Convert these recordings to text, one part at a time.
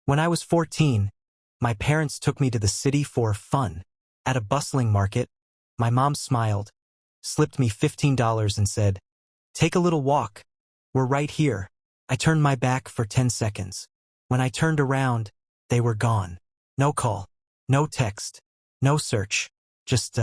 When I was 14, my parents took me to the city for fun. At a bustling market, my mom smiled, slipped me $15 and said, "Take a little walk. We're right here." I turned my back for 10 seconds. When I turned around, they were gone. No call, no text, no search, just,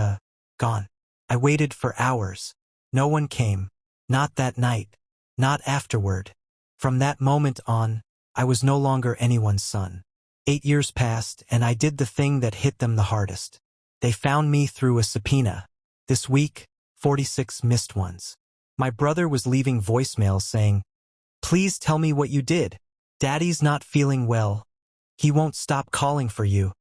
gone. I waited for hours. No one came. Not that night. Not afterward. From that moment on, I was no longer anyone's son. 8 years passed, and I did the thing that hit them the hardest. They found me through a subpoena. This week, 46 missed ones. My brother was leaving voicemails saying, "Please tell me what you did. Daddy's not feeling well. He won't stop calling for you."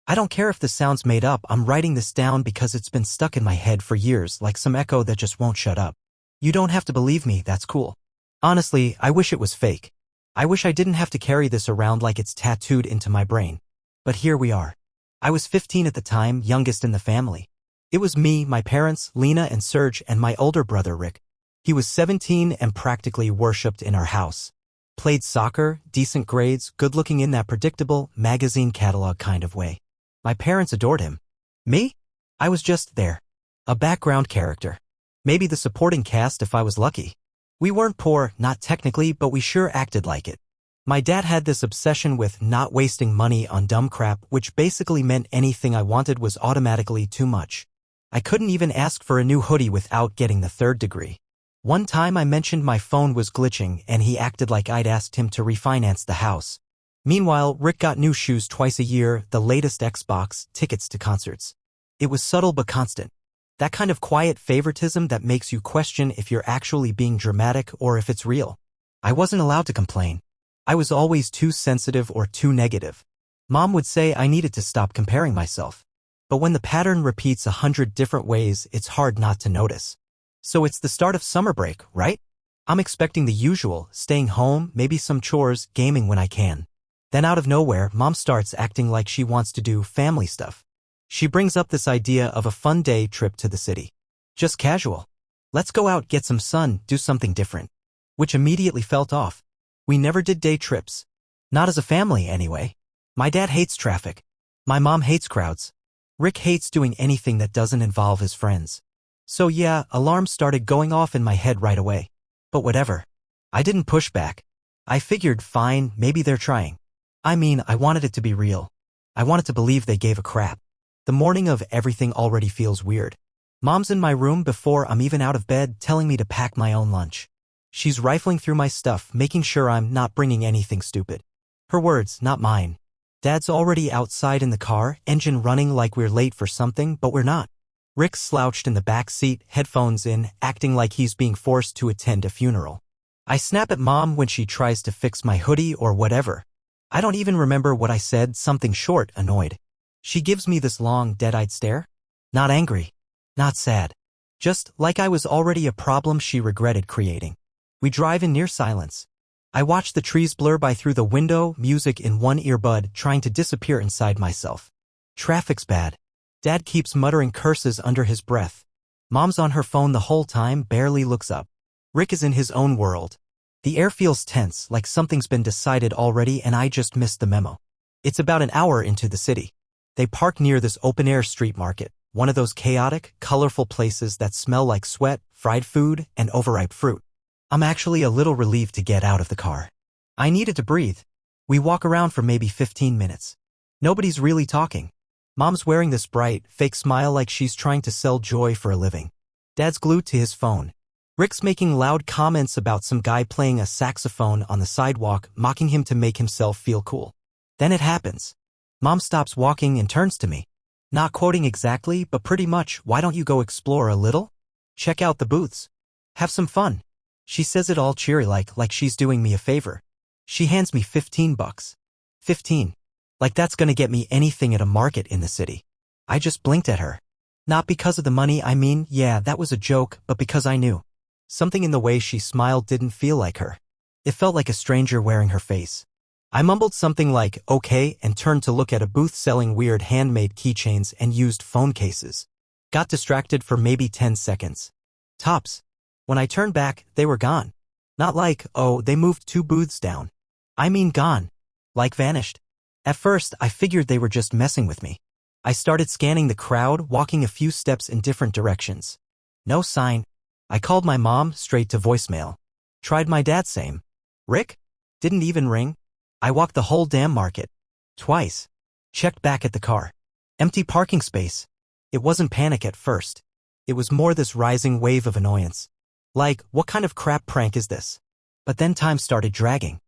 I don't care if this sounds made up, I'm writing this down because it's been stuck in my head for years, like some echo that just won't shut up. You don't have to believe me, that's cool. Honestly, I wish it was fake. I wish I didn't have to carry this around like it's tattooed into my brain. But here we are. I was 15 at the time, youngest in the family. It was me, my parents, Lena and Serge, and my older brother Rick. He was 17 and practically worshipped in our house. Played soccer, decent grades, good-looking in that predictable magazine catalog kind of way. My parents adored him. Me? I was just there. A background character. Maybe the supporting cast if I was lucky. We weren't poor, not technically, but we sure acted like it. My dad had this obsession with not wasting money on dumb crap, which basically meant anything I wanted was automatically too much. I couldn't even ask for a new hoodie without getting the third degree. One time I mentioned my phone was glitching and he acted like I'd asked him to refinance the house. Meanwhile, Rick got new shoes twice a year, the latest Xbox, tickets to concerts. It was subtle but constant. That kind of quiet favoritism that makes you question if you're actually being dramatic or if it's real. I wasn't allowed to complain. I was always too sensitive or too negative. Mom would say I needed to stop comparing myself. But when the pattern repeats 100 different ways, it's hard not to notice. So it's the start of summer break, right? I'm expecting the usual, staying home, maybe some chores, gaming when I can. Then out of nowhere, Mom starts acting like she wants to do family stuff. She brings up this idea of a fun day trip to the city. Just casual. Let's go out, get some sun, do something different. Which immediately felt off. We never did day trips. Not as a family, anyway. My dad hates traffic. My mom hates crowds. Rick hates doing anything that doesn't involve his friends. So yeah, alarms started going off in my head right away. But whatever. I didn't push back. I figured, fine, maybe they're trying. I mean, I wanted it to be real. I wanted to believe they gave a crap. The morning of everything already feels weird. Mom's in my room before I'm even out of bed, telling me to pack my own lunch. She's rifling through my stuff, making sure I'm not bringing anything stupid. Her words, not mine. Dad's already outside in the car, engine running like we're late for something, but we're not. Rick's slouched in the back seat, headphones in, acting like he's being forced to attend a funeral. I snap at Mom when she tries to fix my hoodie or whatever. I don't even remember what I said, something short, annoyed. She gives me this long, dead-eyed stare. Not angry. Not sad. Just like I was already a problem she regretted creating. We drive in near silence. I watch the trees blur by through the window, music in one earbud, trying to disappear inside myself. Traffic's bad. Dad keeps muttering curses under his breath. Mom's on her phone the whole time, barely looks up. Rick is in his own world. The air feels tense, like something's been decided already and I just missed the memo. It's about an hour into the city. They park near this open-air street market, one of those chaotic, colorful places that smell like sweat, fried food, and overripe fruit. I'm actually a little relieved to get out of the car. I needed to breathe. We walk around for maybe 15 minutes. Nobody's really talking. Mom's wearing this bright, fake smile like she's trying to sell joy for a living. Dad's glued to his phone. Rick's making loud comments about some guy playing a saxophone on the sidewalk, mocking him to make himself feel cool. Then it happens. Mom stops walking and turns to me. Not quoting exactly, but pretty much, "Why don't you go explore a little? Check out the booths. Have some fun." She says it all cheery like she's doing me a favor. She hands me $15. 15. Like that's gonna get me anything at a market in the city. I just blinked at her. Not because of the money, I mean, yeah, that was a joke, but because I knew. Something in the way she smiled didn't feel like her. It felt like a stranger wearing her face. I mumbled something like, okay, and turned to look at a booth selling weird handmade keychains and used phone cases. Got distracted for maybe 10 seconds. Tops. When I turned back, they were gone. Not like, oh, they moved 2 booths down. I mean gone. Like vanished. At first, I figured they were just messing with me. I started scanning the crowd, walking a few steps in different directions. No sign. I called my mom straight to voicemail. Tried my dad, same. Rick? Didn't even ring. I walked the whole damn market. Twice. Checked back at the car. Empty parking space. It wasn't panic at first. It was more this rising wave of annoyance. Like, what kind of crap prank is this? But then time started dragging.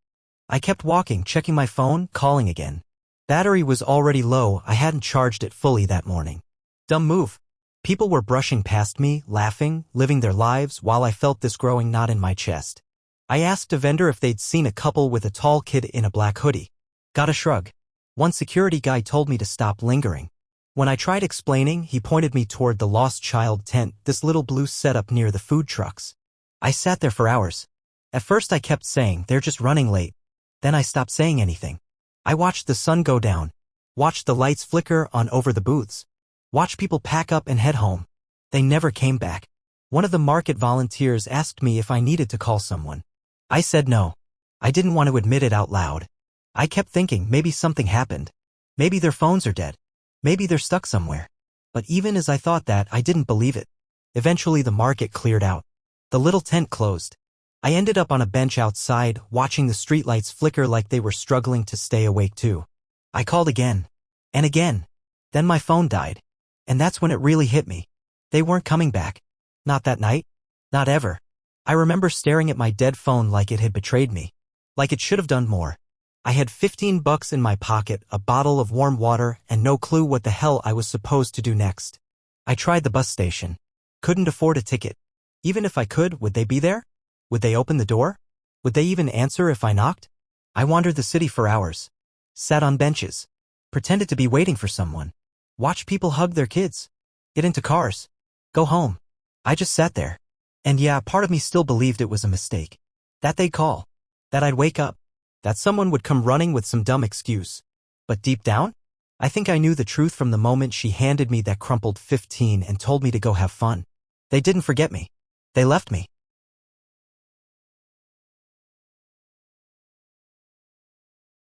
I kept walking, checking my phone, calling again. Battery was already low, I hadn't charged it fully that morning. Dumb move. People were brushing past me, laughing, living their lives, while I felt this growing knot in my chest. I asked a vendor if they'd seen a couple with a tall kid in a black hoodie. Got a shrug. One security guy told me to stop lingering. When I tried explaining, he pointed me toward the lost child tent, this little blue setup near the food trucks. I sat there for hours. At first I kept saying, they're just running late. Then I stopped saying anything. I watched the sun go down. Watched the lights flicker on over the booths. Watched people pack up and head home. They never came back. One of the market volunteers asked me if I needed to call someone. I said no. I didn't want to admit it out loud. I kept thinking maybe something happened. Maybe their phones are dead. Maybe they're stuck somewhere. But even as I thought that, I didn't believe it. Eventually the market cleared out. The little tent closed. I ended up on a bench outside, watching the streetlights flicker like they were struggling to stay awake too. I called again. And again. Then my phone died. And that's when it really hit me. They weren't coming back. Not that night. Not ever. I remember staring at my dead phone like it had betrayed me. Like it should have done more. I had $15 in my pocket, a bottle of warm water, and no clue what the hell I was supposed to do next. I tried the bus station. Couldn't afford a ticket. Even if I could, would they be there? Would they open the door? Would they even answer if I knocked? I wandered the city for hours. Sat on benches. Pretended to be waiting for someone. Watched people hug their kids. Get into cars. Go home. I just sat there. And yeah, part of me still believed it was a mistake. That they'd call. That I'd wake up. That someone would come running with some dumb excuse. But deep down, I think I knew the truth from the moment she handed me that crumpled 15 and told me to go have fun. They didn't forget me. They left me.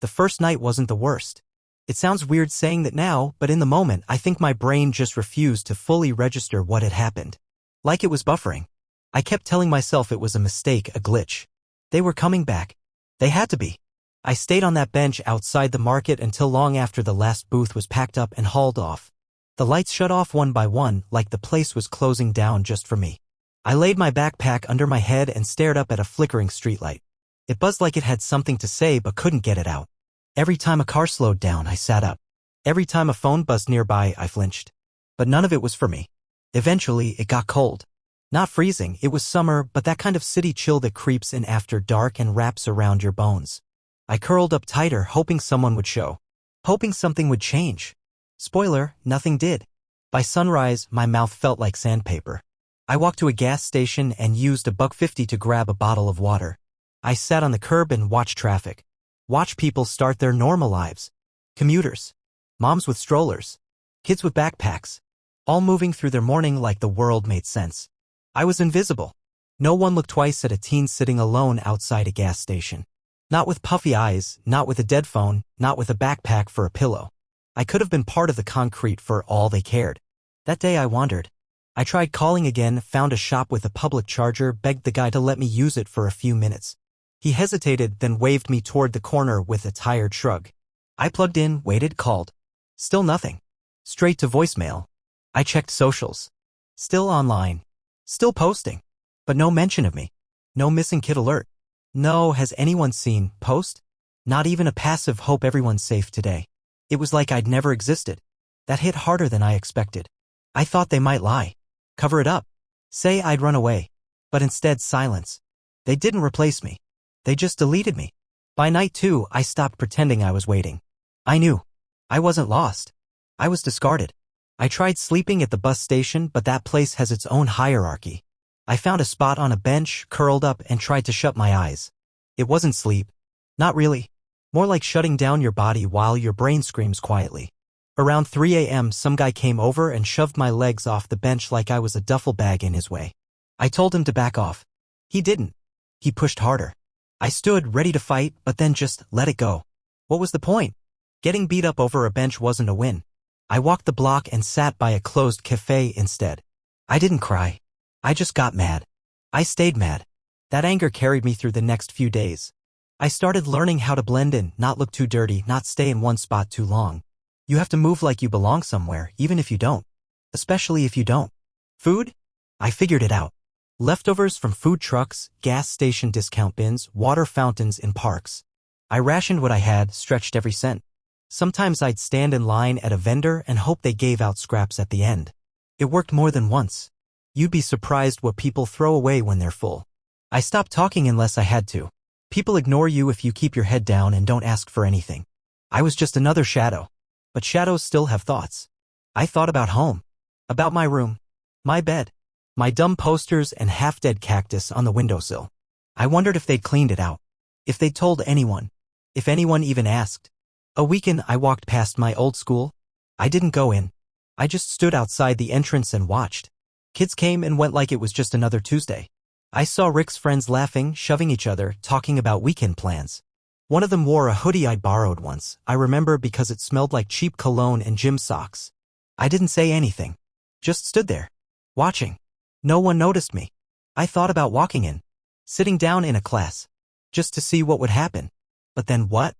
The first night wasn't the worst. It sounds weird saying that now, but in the moment I think my brain just refused to fully register what had happened. Like it was buffering. I kept telling myself it was a mistake, a glitch. They were coming back. They had to be. I stayed on that bench outside the market until long after the last booth was packed up and hauled off. The lights shut off one by one, like the place was closing down just for me. I laid my backpack under my head and stared up at a flickering streetlight. It buzzed like it had something to say but couldn't get it out. Every time a car slowed down, I sat up. Every time a phone buzzed nearby, I flinched. But none of it was for me. Eventually, it got cold. Not freezing, it was summer, but that kind of city chill that creeps in after dark and wraps around your bones. I curled up tighter, hoping someone would show. Hoping something would change. Spoiler, nothing did. By sunrise, my mouth felt like sandpaper. I walked to a gas station and used $1.50 to grab a bottle of water. I sat on the curb and watched traffic. Watch people start their normal lives. Commuters. Moms with strollers. Kids with backpacks. All moving through their morning like the world made sense. I was invisible. No one looked twice at a teen sitting alone outside a gas station. Not with puffy eyes, not with a dead phone, not with a backpack for a pillow. I could have been part of the concrete for all they cared. That day I wandered. I tried calling again, found a shop with a public charger, begged the guy to let me use it for a few minutes. He hesitated, then waved me toward the corner with a tired shrug. I plugged in, waited, called. Still nothing. Straight to voicemail. I checked socials. Still online. Still posting. But no mention of me. No missing kid alert. No, has anyone seen, post? Not even a passive hope everyone's safe today. It was like I'd never existed. That hit harder than I expected. I thought they might lie. Cover it up. Say I'd run away. But instead silence. They didn't replace me. They just deleted me. By night 2, I stopped pretending I was waiting. I knew. I wasn't lost. I was discarded. I tried sleeping at the bus station, but that place has its own hierarchy. I found a spot on a bench, curled up, and tried to shut my eyes. It wasn't sleep. Not really. More like shutting down your body while your brain screams quietly. Around 3 a.m., some guy came over and shoved my legs off the bench like I was a duffel bag in his way. I told him to back off. He didn't. He pushed harder. I stood ready to fight, but then just let it go. What was the point? Getting beat up over a bench wasn't a win. I walked the block and sat by a closed cafe instead. I didn't cry. I just got mad. I stayed mad. That anger carried me through the next few days. I started learning how to blend in, not look too dirty, not stay in one spot too long. You have to move like you belong somewhere, even if you don't. Especially if you don't. Food? I figured it out. Leftovers from food trucks, gas station discount bins, water fountains in parks. I rationed what I had, stretched every cent. Sometimes I'd stand in line at a vendor and hope they gave out scraps at the end. It worked more than once. You'd be surprised what people throw away when they're full. I stopped talking unless I had to. People ignore you if you keep your head down and don't ask for anything. I was just another shadow. But shadows still have thoughts. I thought about home. About my room. My bed. My dumb posters and half-dead cactus on the windowsill. I wondered if they'd cleaned it out. If they'd told anyone. If anyone even asked. A weekend I walked past my old school. I didn't go in. I just stood outside the entrance and watched. Kids came and went like it was just another Tuesday. I saw Rick's friends laughing, shoving each other, talking about weekend plans. One of them wore a hoodie I borrowed once, I remember because it smelled like cheap cologne and gym socks. I didn't say anything. Just stood there. Watching. No one noticed me. I thought about walking in. Sitting down in a class. Just to see what would happen. But then what?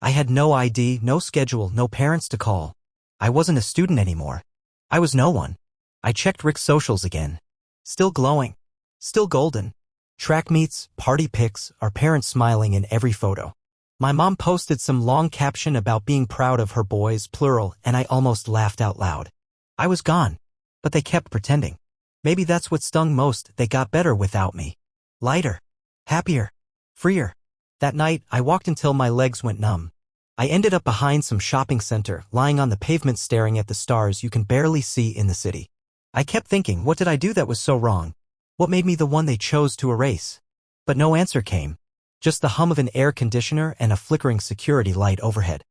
I had no ID, no schedule, no parents to call. I wasn't a student anymore. I was no one. I checked Rick's socials again. Still glowing. Still golden. Track meets, party pics, our parents smiling in every photo. My mom posted some long caption about being proud of her boys, plural, and I almost laughed out loud. I was gone. But they kept pretending. Maybe that's what stung most, they got better without me. Lighter. Happier. Freer. That night, I walked until my legs went numb. I ended up behind some shopping center, lying on the pavement staring at the stars you can barely see in the city. I kept thinking, what did I do that was so wrong? What made me the one they chose to erase? But no answer came. Just the hum of an air conditioner and a flickering security light overhead.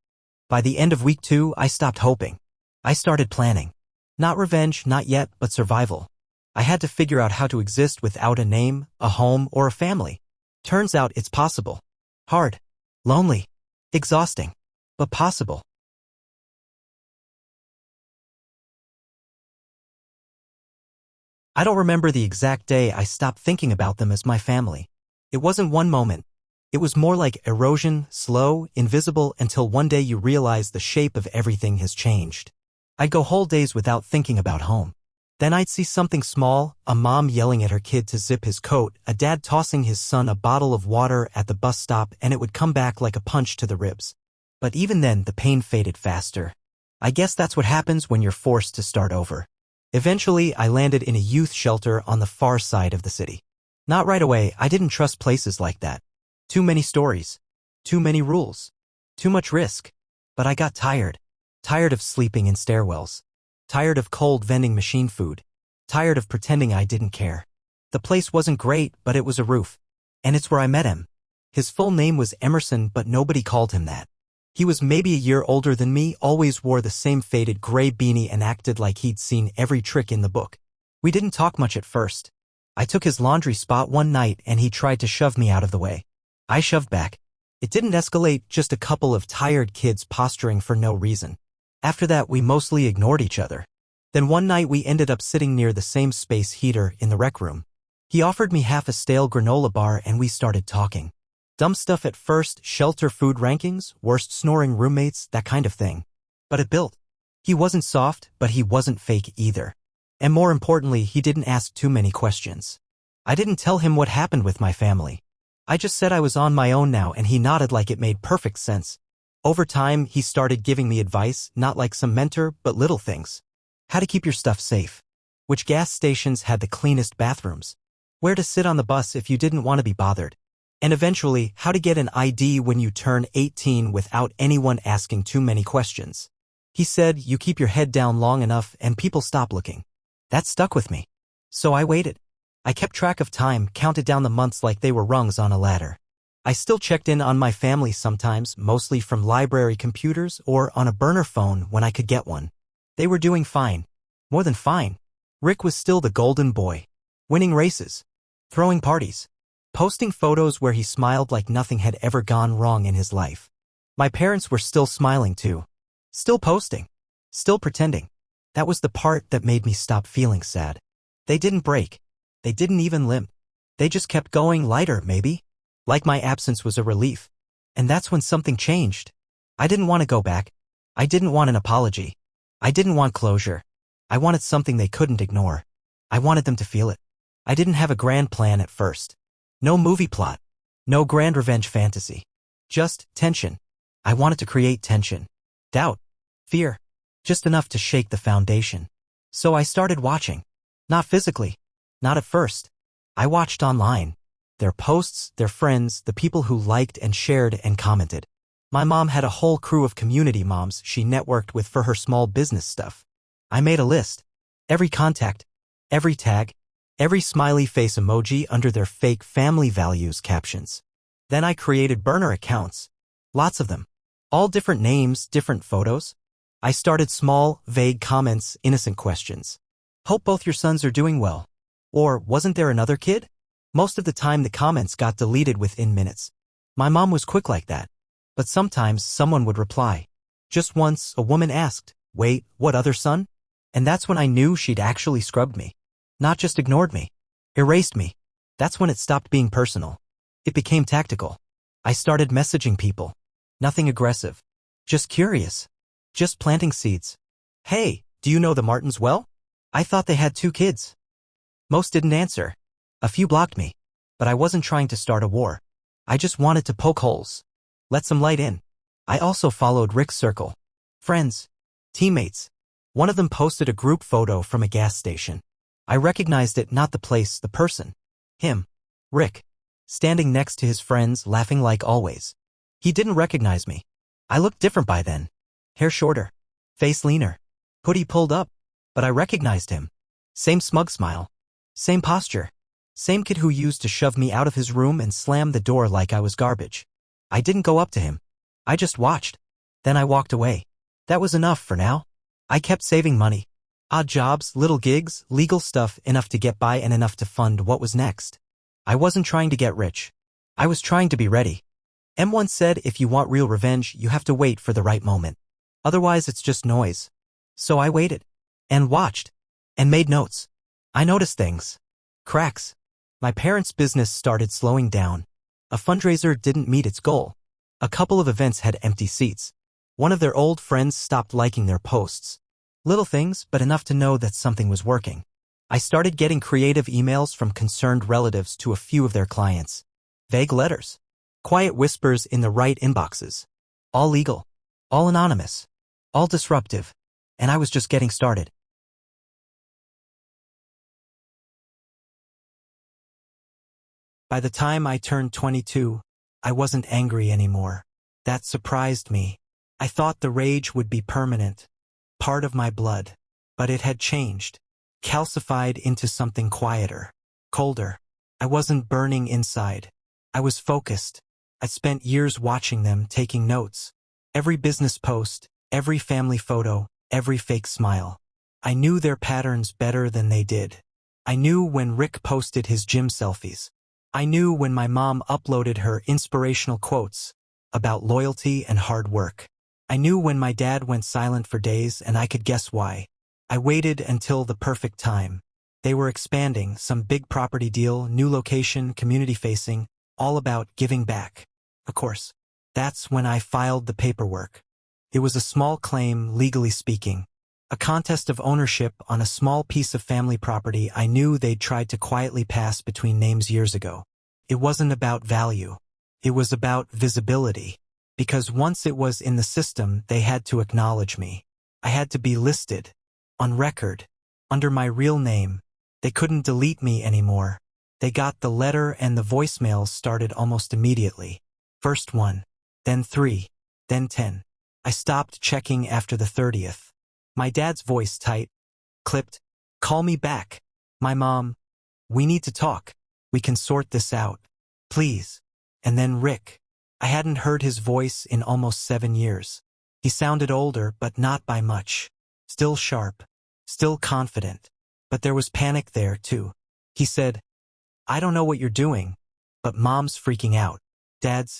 By the end of week 2, I stopped hoping. I started planning. Not revenge, not yet, but survival. I had to figure out how to exist without a name, a home, or a family. Turns out it's possible. Hard. Lonely. Exhausting. But possible. I don't remember the exact day I stopped thinking about them as my family. It wasn't one moment. It was more like erosion, slow, invisible, until one day you realize the shape of everything has changed. I'd go whole days without thinking about home. Then I'd see something small, a mom yelling at her kid to zip his coat, a dad tossing his son a bottle of water at the bus stop, and it would come back like a punch to the ribs. But even then, the pain faded faster. I guess that's what happens when you're forced to start over. Eventually, I landed in a youth shelter on the far side of the city. Not right away, I didn't trust places like that. Too many stories. Too many rules. Too much risk. But I got tired. Tired of sleeping in stairwells. Tired of cold vending machine food. Tired of pretending I didn't care. The place wasn't great, but it was a roof. And it's where I met him. His full name was Emerson, but nobody called him that. He was maybe a year older than me, always wore the same faded gray beanie and acted like he'd seen every trick in the book. We didn't talk much at first. I took his laundry spot one night and he tried to shove me out of the way. I shoved back. It didn't escalate, just a couple of tired kids posturing for no reason. After that, we mostly ignored each other. Then one night we ended up sitting near the same space heater in the rec room. He offered me half a stale granola bar and we started talking. Dumb stuff at first, shelter food rankings, worst snoring roommates, that kind of thing. But it built. He wasn't soft, but he wasn't fake either. And more importantly, he didn't ask too many questions. I didn't tell him what happened with my family. I just said I was on my own now and he nodded like it made perfect sense. Over time, he started giving me advice, not like some mentor, but little things. How to keep your stuff safe. Which gas stations had the cleanest bathrooms. Where to sit on the bus if you didn't want to be bothered. And eventually, how to get an ID when you turn 18 without anyone asking too many questions. He said, you keep your head down long enough and people stop looking. That stuck with me. So I waited. I kept track of time, counted down the months like they were rungs on a ladder. I still checked in on my family sometimes, mostly from library computers or on a burner phone when I could get one. They were doing fine. More than fine. Rick was still the golden boy. Winning races. Throwing parties. Posting photos where he smiled like nothing had ever gone wrong in his life. My parents were still smiling too. Still posting. Still pretending. That was the part that made me stop feeling sad. They didn't break. They didn't even limp. They just kept going lighter, maybe. Like my absence was a relief. And that's when something changed. I didn't want to go back. I didn't want an apology. I didn't want closure. I wanted something they couldn't ignore. I wanted them to feel it. I didn't have a grand plan at first. No movie plot. No grand revenge fantasy. Just tension. I wanted to create tension. Doubt. Fear. Just enough to shake the foundation. So I started watching. Not physically. Not at first. I watched online. Their posts, their friends, the people who liked and shared and commented. My mom had a whole crew of community moms she networked with for her small business stuff. I made a list. Every contact. Every tag. Every smiley face emoji under their fake family values captions. Then I created burner accounts. Lots of them. All different names, different photos. I started small, vague comments, innocent questions. Hope both your sons are doing well. Or, wasn't there another kid? Most of the time the comments got deleted within minutes. My mom was quick like that. But sometimes someone would reply. Just once, a woman asked, "Wait, what other son?" And that's when I knew she'd actually scrubbed me. Not just ignored me. Erased me. That's when it stopped being personal. It became tactical. I started messaging people. Nothing aggressive. Just curious. Just planting seeds. "Hey, do you know the Martins well? I thought they had 2 kids." Most didn't answer. A few blocked me. But I wasn't trying to start a war. I just wanted to poke holes. Let some light in. I also followed Rick's circle. Friends. Teammates. One of them posted a group photo from a gas station. I recognized it, not the place, the person. Him. Rick. Standing next to his friends, laughing like always. He didn't recognize me. I looked different by then. Hair shorter. Face leaner. Hoodie pulled up. But I recognized him. Same smug smile. Same posture. Same kid who used to shove me out of his room and slam the door like I was garbage. I didn't go up to him. I just watched. Then I walked away. That was enough for now. I kept saving money. Odd jobs, little gigs, legal stuff, enough to get by and enough to fund what was next. I wasn't trying to get rich. I was trying to be ready. M once said if you want real revenge, you have to wait for the right moment. Otherwise it's just noise. So I waited. And watched. And made notes. I noticed things. Cracks. My parents' business started slowing down. A fundraiser didn't meet its goal. A couple of events had empty seats. One of their old friends stopped liking their posts. Little things, but enough to know that something was working. I started getting creative emails from concerned relatives to a few of their clients. Vague letters. Quiet whispers in the right inboxes. All legal. All anonymous. All disruptive. And I was just getting started. By the time I turned 22, I wasn't angry anymore. That surprised me. I thought the rage would be permanent. Part of my blood. But it had changed. Calcified into something quieter. Colder. I wasn't burning inside. I was focused. I spent years watching them, taking notes. Every business post, every family photo, every fake smile. I knew their patterns better than they did. I knew when Rick posted his gym selfies. I knew when my mom uploaded her inspirational quotes about loyalty and hard work. I knew when my dad went silent for days, and I could guess why. I waited until the perfect time. They were expanding, some big property deal, new location, community-facing, all about giving back. Of course. That's when I filed the paperwork. It was a small claim, legally speaking. A contest of ownership on a small piece of family property I knew they'd tried to quietly pass between names years ago. It wasn't about value. It was about visibility. Because once it was in the system, they had to acknowledge me. I had to be listed. On record. Under my real name. They couldn't delete me anymore. They got the letter, and the voicemails started almost immediately. First 1. Then 3. Then 10. I stopped checking after the 30th. My dad's voice tight. Clipped. "Call me back." My mom. "We need to talk. We can sort this out. Please." And then Rick. I hadn't heard his voice in almost 7 years. He sounded older, but not by much. Still sharp. Still confident. But there was panic there, too. He said, "I don't know what you're doing, but Mom's freaking out.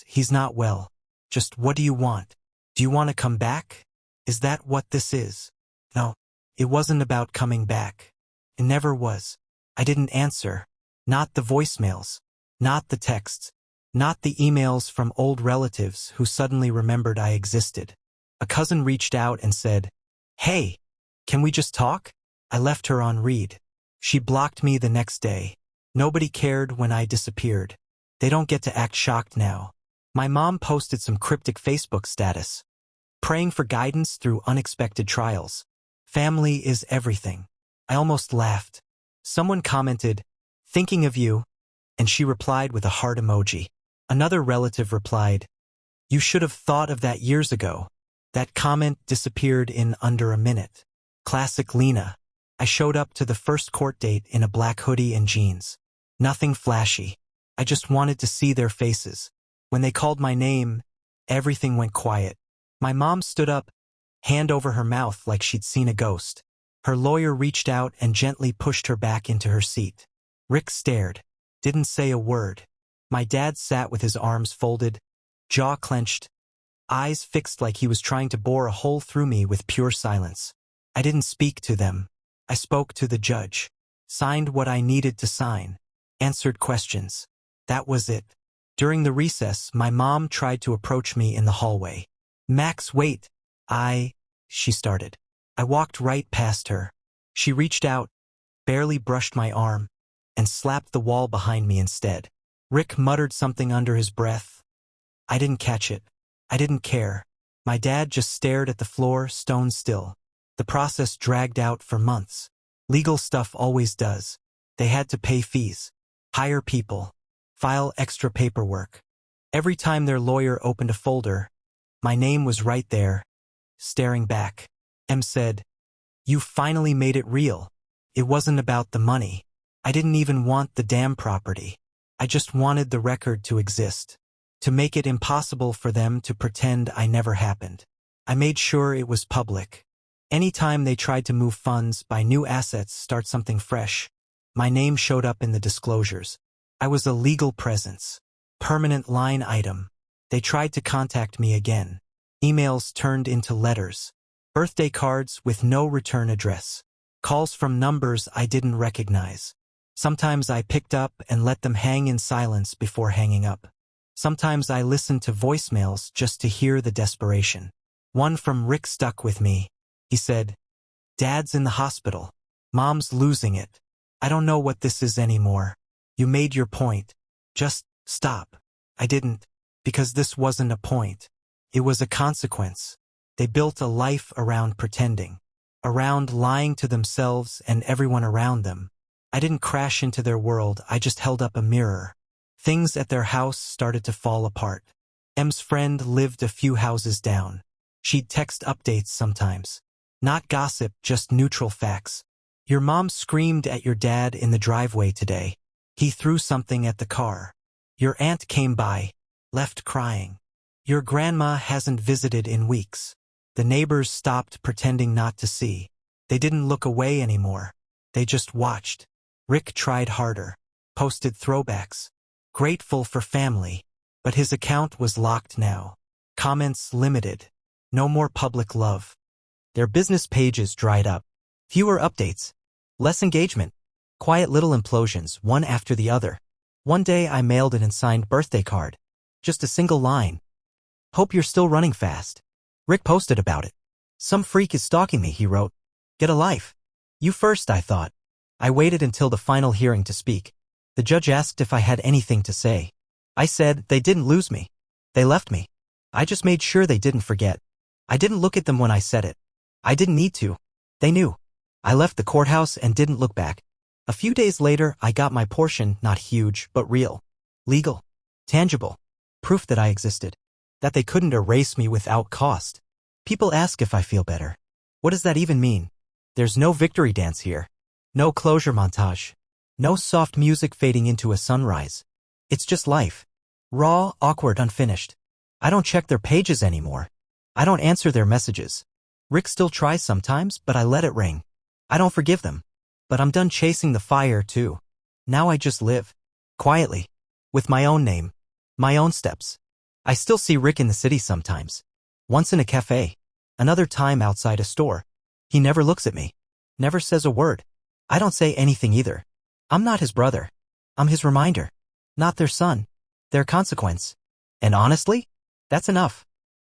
He's not well. Just what do you want? Do you want to come back? Is that what this is? No, it wasn't about coming back. It never was. I didn't answer. Not the voicemails. Not the texts. Not the emails from old relatives who suddenly remembered I existed. A cousin reached out and said, "Hey, can we just talk?" I left her on read. She blocked me the next day. Nobody cared when I disappeared. They don't get to act shocked now. My mom posted some cryptic Facebook status, praying for guidance through unexpected trials. Family is everything. I almost laughed. Someone commented, "Thinking of you," and she replied with a heart emoji. Another relative replied, "You should have thought of that years ago." That comment disappeared in under a minute. Classic Lena. I showed up to the first court date in a black hoodie and jeans. Nothing flashy. I just wanted to see their faces. When they called my name, everything went quiet. My mom stood up, hand over her mouth like she'd seen a ghost. Her lawyer reached out and gently pushed her back into her seat. Rick stared, didn't say a word. My dad sat with his arms folded, jaw clenched, eyes fixed like he was trying to bore a hole through me with pure silence. I didn't speak to them. I spoke to the judge, signed what I needed to sign, answered questions. That was it. During the recess, my mom tried to approach me in the hallway. "Max, wait." She started. I walked right past her. She reached out, barely brushed my arm, and slapped the wall behind me instead. Rick muttered something under his breath. I didn't catch it. I didn't care. My dad just stared at the floor, stone still. The process dragged out for months. Legal stuff always does. They had to pay fees, hire people, file extra paperwork. Every time their lawyer opened a folder, my name was right there, staring back. Em said, "You finally made it real." It wasn't about the money. I didn't even want the damn property. I just wanted the record to exist, to make it impossible for them to pretend I never happened. I made sure it was public. Anytime they tried to move funds, buy new assets, start something fresh, my name showed up in the disclosures. I was a legal presence, permanent line item. They tried to contact me again. Emails turned into letters, birthday cards with no return address, calls from numbers I didn't recognize. Sometimes I picked up and let them hang in silence before hanging up. Sometimes I listened to voicemails just to hear the desperation. One from Rick stuck with me. He said, "Dad's in the hospital. Mom's losing it. I don't know what this is anymore. You made your point. Just stop." I didn't, because this wasn't a point. It was a consequence. They built a life around pretending, around lying to themselves and everyone around them. I didn't crash into their world, I just held up a mirror. Things at their house started to fall apart. Em's friend lived a few houses down. She'd text updates sometimes. Not gossip, just neutral facts. "Your mom screamed at your dad in the driveway today. He threw something at the car. Your aunt came by, left crying. Your grandma hasn't visited in weeks." The neighbors stopped pretending not to see. They didn't look away anymore. They just watched. Rick tried harder, posted throwbacks, grateful for family, but his account was locked now. Comments limited. No more public love. Their business pages dried up. Fewer updates. Less engagement. Quiet little implosions, one after the other. One day I mailed an unsigned birthday card. Just a single line. "Hope you're still running fast." Rick posted about it. "Some freak is stalking me," he wrote. "Get a life." You first, I thought. I waited until the final hearing to speak. The judge asked if I had anything to say. I said they didn't lose me. They left me. I just made sure they didn't forget. I didn't look at them when I said it. I didn't need to. They knew. I left the courthouse and didn't look back. A few days later, I got my portion, not huge, but real. Legal. Tangible. Proof that I existed. That they couldn't erase me without cost. People ask if I feel better. What does that even mean? There's no victory dance here. No closure montage. No soft music fading into a sunrise. It's just life. Raw, awkward, unfinished. I don't check their pages anymore. I don't answer their messages. Rick still tries sometimes, but I let it ring. I don't forgive them. But I'm done chasing the fire, too. Now I just live. Quietly. With my own name. My own steps. I still see Rick in the city sometimes. Once in a cafe, another time outside a store. He never looks at me, never says a word. I don't say anything either. I'm not his brother. I'm his reminder. Not their son. Their consequence. And honestly, that's enough.